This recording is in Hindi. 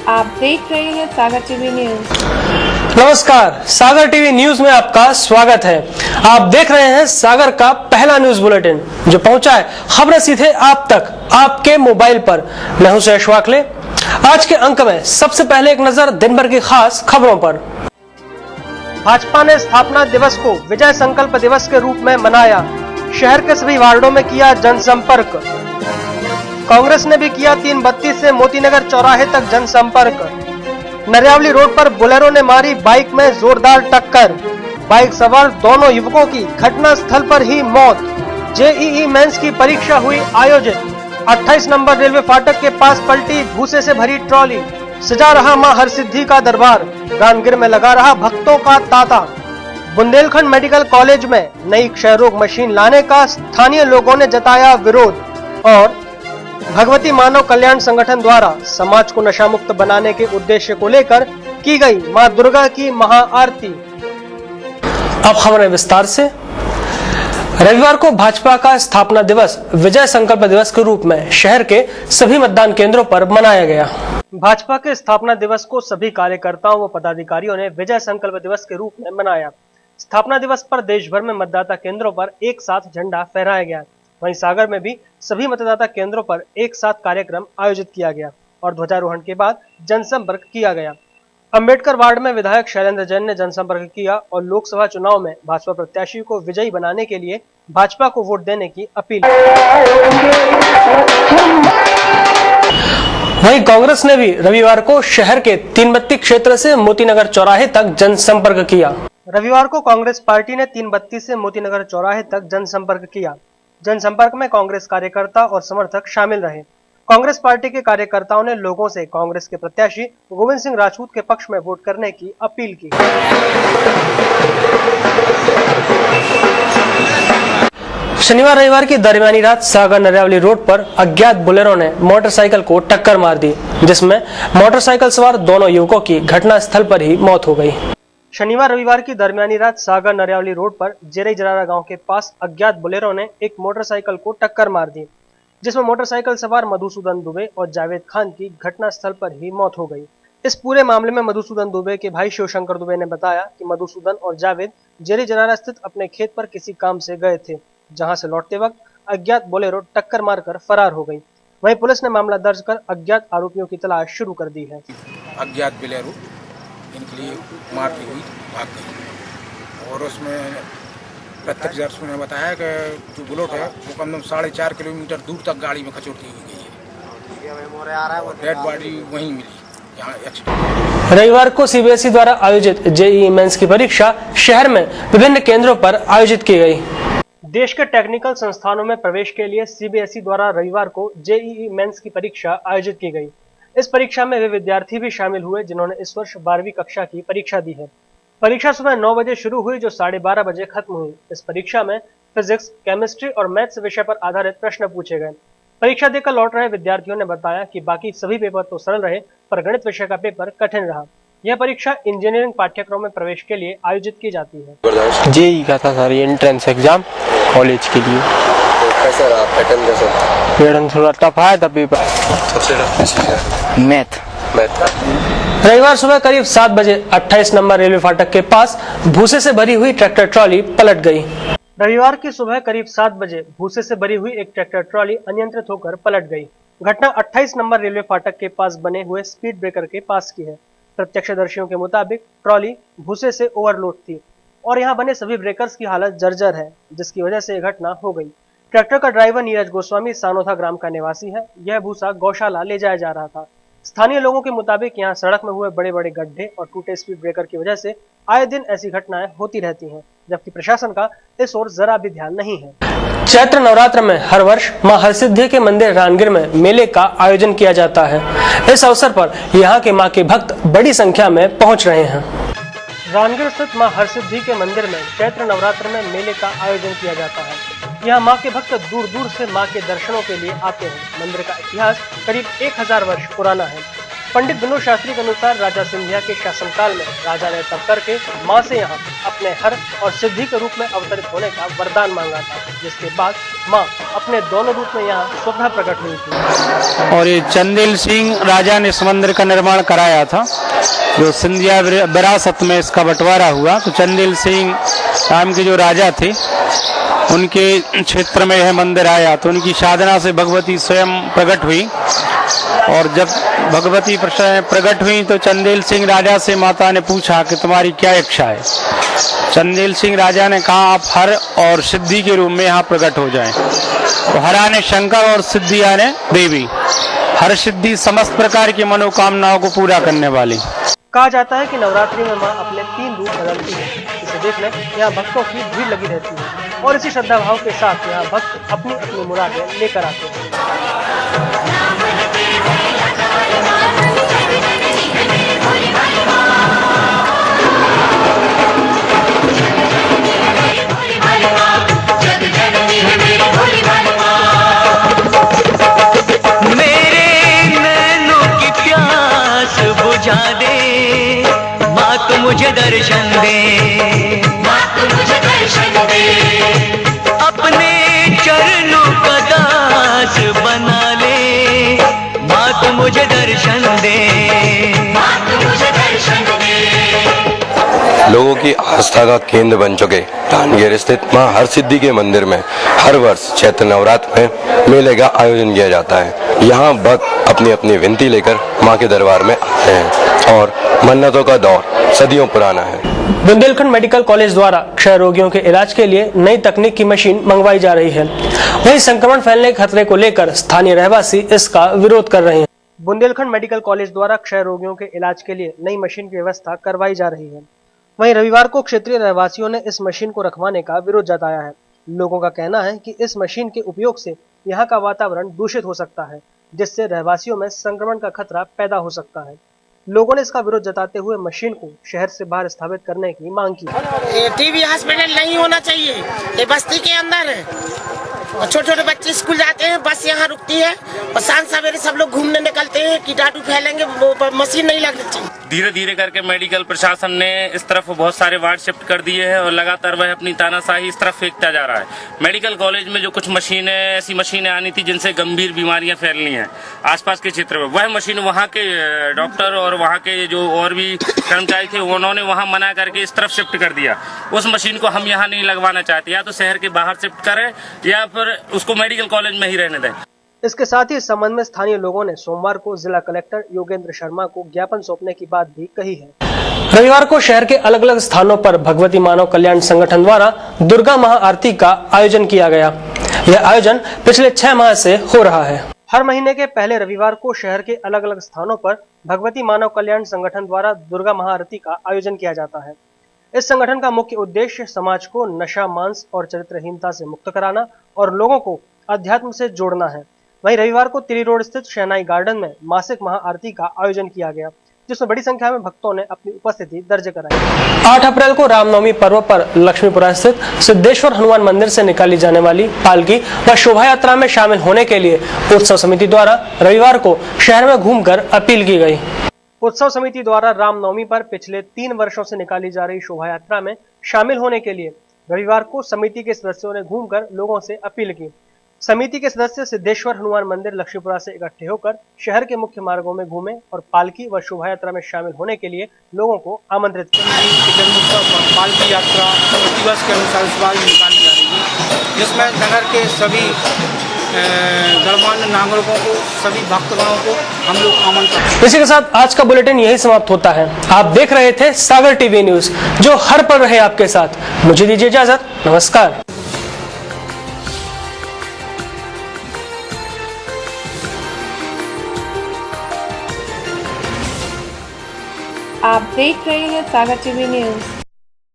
आप देख रहे हैं सागर टीवी न्यूज। नमस्कार, सागर टीवी न्यूज में आपका स्वागत है। आप देख रहे हैं सागर का पहला न्यूज बुलेटिन जो पहुंचा है खबरें सीधे आप तक आपके मोबाइल पर। मैं हूं सुरेश वाकले। आज के अंक में सबसे पहले एक नजर दिन भर की खास खबरों पर। भाजपा ने स्थापना दिवस को विजय संकल्प दिवस के रूप में मनाया। शहर के सभी वार्डों में किया जनसंपर्क। कांग्रेस ने भी किया 332 से मोतीनगर चौराहे तक जनसंपर्क। नरियावली रोड पर बोलेरो ने मारी बाइक में जोरदार टक्कर। बाइक सवार दोनों युवकों की घटना स्थल पर ही मौत। जेईई मेंस की परीक्षा हुई आयोजित। 28 नंबर रेलवे फाटक के पास पलटी भूसे से भरी ट्रॉली। सजा रहा मां हरसिद्धि का दरबार। रामगिर में लगा रहा भक्तों का तांता। बुंदेलखंड मेडिकल कॉलेज में नई क्षय रोग मशीन लाने का स्थानीय लोगों ने जताया विरोध। और भगवती मानव कल्याण संगठन द्वारा समाज को नशा मुक्त बनाने के उद्देश्य को लेकर की गई मां दुर्गा की महाआरती। अब खबरें विस्तार से। रविवार को भाजपा का स्थापना दिवस विजय संकल्प दिवस के रूप में शहर के सभी मतदान केंद्रों पर मनाया गया। भाजपा के स्थापना दिवस को सभी कार्यकर्ताओं व पदाधिकारियों ने विजय संकल्प दिवस के रूप में मनाया। स्थापना दिवस पर देश भर में मतदाता केंद्रों पर एक साथ झंडा फहराया गया। वहीं सागर में भी सभी मतदाता केंद्रों पर एक साथ कार्यक्रम आयोजित किया गया और ध्वजारोहण के बाद जनसंपर्क किया गया। अंबेडकर वार्ड में विधायक शैलेंद्र जैन ने जनसंपर्क किया और लोकसभा चुनाव में भाजपा प्रत्याशी को विजयी बनाने के लिए भाजपा को वोट देने की अपील। वहीं कांग्रेस ने भी रविवार को शहर के 332 क्षेत्र से मोतीनगर चौराहे तक जनसंपर्क किया। रविवार को कांग्रेस पार्टी ने 332 से मोतीनगर चौराहे तक जनसंपर्क किया। जनसंपर्क में कांग्रेस कार्यकर्ता और समर्थक शामिल रहे। कांग्रेस पार्टी के कार्यकर्ताओं ने लोगों से कांग्रेस के प्रत्याशी गोविंद सिंह राजपूत के पक्ष में वोट करने की अपील की। शनिवार रविवार की दरमियानी रात सागर नरियावली रोड पर अज्ञात बोलेरो ने मोटरसाइकिल को टक्कर मार दी, जिसमें मोटरसाइकिल सवार दोनों युवकों की घटनास्थल पर ही मौत हो गई। शनिवार रविवार की दरमियानी रात सागर नरियावली रोड पर जेरई जरारा गांव के पास अज्ञात बोलेरो ने एक मोटरसाइकिल को टक्कर मार दी, जिसमें मोटरसाइकिल सवार मधुसूदन दुबे और जावेद खान की घटनास्थल पर ही मौत हो गई। इस पूरे मामले में मधुसूदन दुबे के भाई शिवशंकर दुबे ने बताया कि मधुसूदन और जावेद जेरई जरारा स्थित अपने खेत पर किसी काम से गए थे, जहां से लौटते वक्त अज्ञात बोलेरो टक्कर मारकर फरार हो गई। वहीं पुलिस ने मामला दर्ज कर अज्ञात आरोपियों की तलाश शुरू कर दी है। अज्ञात बोलेरो इनके लिए मारती हुई भाग गई और उसमें प्रत्यक्षदर्शियों ने बताया कि जो बुलेट है वो कम से कम 4.5 किलोमीटर दूर तक गाड़ी में खचोटती हुई गई है और डेड बॉडी वहीं मिली जहाँ एक्सीडेंट। रविवार को सीबीएसई द्वारा आयोजित जेईई मेंस की परीक्षा शहर में विभिन्न केंद्रों पर आयोजित की गई। देश के टेक्निकल संस्थानों में प्रवेश के लिए सीबीएसई द्वारा रविवार को जेईई मेंस की परीक्षा आयोजित की गई। इस परीक्षा में वे विद्यार्थी भी शामिल हुए जिन्होंने इस वर्ष 12वीं कक्षा की परीक्षा दी है। परीक्षा सुबह 9 बजे शुरू हुई जो 12:30 बजे खत्म हुई। इस परीक्षा में फिजिक्स, केमिस्ट्री और मैथ्स विषय पर आधारित प्रश्न पूछे गए। परीक्षा देकर लौट रहे विद्यार्थियों ने बताया कि बाकी सभी पेपर तो सरल रहे पर गणित विषय का पेपर कठिन रहा। यह परीक्षा इंजीनियरिंग पाठ्यक्रम में प्रवेश के लिए आयोजित की जाती है। जेईई का था सर, एंट्रेंस एग्जाम कॉलेज के लिए। कैसा रहा पैटर्न? पैटर्न थोड़ा टफ आया था पेपर। सबसे टफ चीज है मैथ। रविवार सुबह करीब 7 बजे 28 नंबर रेलवे फाटक के पास भूसे से भरी हुई ट्रैक्टर ट्रॉली पलट गई। रविवार की सुबह करीब 7 बजे भूसे से भरी हुई एक ट्रैक्टर ट्रॉली अनियंत्रित होकर पलट गई। घटना 28 नंबर रेलवे फाटक के पास बने हुए स्पीड ब्रेकर के पास की है। प्रत्यक्षदर्शियों के मुताबिक ट्रॉली भूसे से ओवरलोड थी और यहाँ बने सभी ब्रेकर्स की हालत जर्जर है, जिसकी वजह से यह घटना हो गई। ट्रैक्टर का ड्राइवर नीरज गोस्वामी सानोथा ग्राम का निवासी है। यह भूसा गौशाला ले जाया जा रहा था। स्थानीय लोगों के मुताबिक यहाँ सड़क में हुए बड़े बड़े गड्ढे और टूटे स्पीड ब्रेकर की वजह से आए दिन ऐसी घटनाएं होती रहती हैं, जबकि प्रशासन का इस ओर जरा भी ध्यान नहीं है। चैत्र नवरात्र में हर वर्ष मां हरसिद्धि के मंदिर रामगिर में मेले का आयोजन किया जाता है। इस अवसर पर यहाँ के मां के भक्त बड़ी संख्या में पहुँच रहे हैं। रामगिर स्थित मां हरसिद्धि के मंदिर में चैत्र नवरात्र में मेले का आयोजन किया जाता है। यहाँ मां के भक्त दूर दूर से मां के दर्शनों के लिए आते हैं। मंदिर का इतिहास करीब 1000 वर्ष पुराना है। पंडित विनोद शास्त्री के अनुसार राजा सिंधिया के शासनकाल में राजा ने तप करके मां से यहाँ अपने हर और सिद्धि के रूप में अवतरित होने का वरदान मांगा था, जिसके बाद मां अपने दोनों रूप में यहाँ स्वतः प्रकट हुई थी। और ये चंदेल सिंह राजा ने इस मंदिर का निर्माण कराया था, जो सिंधिया विरासत में इसका बंटवारा हुआ। तो चंदेल सिंह नाम के जो राजा थे, उनके क्षेत्र में यह मंदिर आया तो उनकी साधना से भगवती स्वयं प्रकट हुई। और जब भगवती प्रकट हुई तो चंदेल सिंह राजा से माता ने पूछा कि तुम्हारी क्या इच्छा है। चंदेल सिंह राजा ने कहा आप हर और सिद्धि के रूप में यहाँ प्रकट हो जाएं। तो हरा ने शंकर और सिद्धिया ने देवी। हर सिद्धि समस्त प्रकार की मनोकामनाओं को पूरा करने वाली। कहा जाता है कि नवरात्रि में मां अपने 3 रूप बदलती है। इसे देखने यहाँ भक्तों की भीड़ लगी रहती है और इसी श्रद्धा भाव के साथ यहाँ भक्त अपनी अपनी मुरादें लेकर आते हैं। मुझे दर्शन दे, माँ तू मुझे दर्शन दे, अपने चरणों का दास बना ले, माँ तू मुझे दर्शन दे, माँ तू मुझे दर्शन दे। लोगों की आस्था का केंद्र बन चुके कानगेर स्थित मां हर सिद्धि के मंदिर में हर वर्ष चैत्र नवरात्र में मेले का आयोजन किया जाता है। यहाँ भक्त अपनी अपनी विनती लेकर मां के दरबार में आते हैं और मन्नतों का दौर सदियों पुराना है। बुंदेलखंड मेडिकल कॉलेज द्वारा क्षय रोगियों के इलाज के लिए नई तकनीक की मशीन मंगवाई जा रही है। वहीं संक्रमण फैलने के खतरे को लेकर स्थानीय रहवासी इसका विरोध कर रहे हैं। बुंदेलखंड मेडिकल कॉलेज द्वारा क्षय रोगियों के इलाज के लिए नई मशीन की व्यवस्था करवाई जा रही है। वहीं रविवार को क्षेत्रीय रहवासियों ने इस मशीन को रखवाने का विरोध जताया है। लोगों का कहना है कि इस मशीन के उपयोग से यहाँ का वातावरण दूषित हो सकता है, जिससे रहवासियों में संक्रमण का खतरा पैदा हो सकता है। लोगों ने इसका विरोध जताते हुए मशीन को शहर से बाहर स्थापित करने की मांग की। टीबी हॉस्पिटल नहीं होना चाहिए, ये बस्ती के अंदर है और छोटे छोटे बच्चे स्कूल जाते हैं, बस यहाँ रुकती है और शाम सवेरे सब लोग घूमने निकलते हैं, कीटाणु फैलेंगे, वो मशीन नहीं लगनी चाहिए। धीरे धीरे करके मेडिकल प्रशासन ने इस तरफ बहुत सारे वार्ड शिफ्ट कर दिए हैं और लगातार वह अपनी तानाशाही इस तरफ फेंकता जा रहा है। मेडिकल कॉलेज में जो कुछ मशीनें ऐसी मशीनें आनी थी जिनसे गंभीर बीमारियां फैलनी है आसपास के क्षेत्र में, वह मशीन वहाँ के डॉक्टर और वहाँ के जो और भी कर्मचारी थे उन्होंने वहाँ मना करके इस तरफ शिफ्ट कर दिया। उस मशीन को हम यहाँ नहीं लगवाना चाहते, या तो शहर के बाहर शिफ्ट करें या फिर उसको मेडिकल कॉलेज में ही रहने दें। इसके साथ ही इस संबंध में स्थानीय लोगों ने सोमवार को जिला कलेक्टर योगेंद्र शर्मा को ज्ञापन सौंपने की बात भी कही है। रविवार को शहर के अलग अलग स्थानों पर भगवती मानव कल्याण संगठन द्वारा दुर्गा महाआरती का आयोजन किया गया। यह आयोजन पिछले 6 माह से हो रहा है। हर महीने के पहले रविवार को शहर के अलग अलग स्थानों पर भगवती मानव कल्याण संगठन द्वारा दुर्गा महाआरती का आयोजन किया जाता है। इस संगठन का मुख्य उद्देश्य समाज को नशा, मांस और चरित्रहीनता से मुक्त कराना और लोगों को अध्यात्म से जोड़ना है। वहीं रविवार को तिरी रोड स्थित शहनाई गार्डन में मासिक महाआरती का आयोजन किया गया, जिसमें बड़ी संख्या में भक्तों ने अपनी उपस्थिति दर्ज कराई। 8 अप्रैल को रामनवमी पर्व पर लक्ष्मीपुरा स्थित सिद्धेश्वर हनुमान मंदिर से निकाली जाने वाली पालकी व शोभा यात्रा में शामिल होने के लिए उत्सव समिति द्वारा रविवार को शहर में घूमकर अपील की गई। उत्सव समिति द्वारा रामनवमी पर पिछले 3 वर्षों से निकाली जा रही शोभा यात्रा में शामिल होने के लिए रविवार को समिति के सदस्यों ने घूमकर लोगों से अपील की। समिति के सदस्य सिद्धेश्वर हनुमान मंदिर लक्ष्मीपुरा से इकट्ठे होकर शहर के मुख्य मार्गों में घूमे और पालकी व शोभा यात्रा में शामिल होने के लिए लोगों को आमंत्रित किया। पालकी यात्रा प्रतिवर्ष के अनुसार इस बार निकाली जा रही है, जिसमें नगर के सभी गणमान्य नागरिकों को, सभी भक्तगणों को हम लोग आमंत्रित। इसी के साथ आज का बुलेटिन यही समाप्त होता है। आप देख रहे थे सागर टीवी न्यूज, जो हर पल रहे आपके साथ। मुझे दीजिए इजाजत, नमस्कार। आप देख रहे हैं सागर टीवी न्यूज।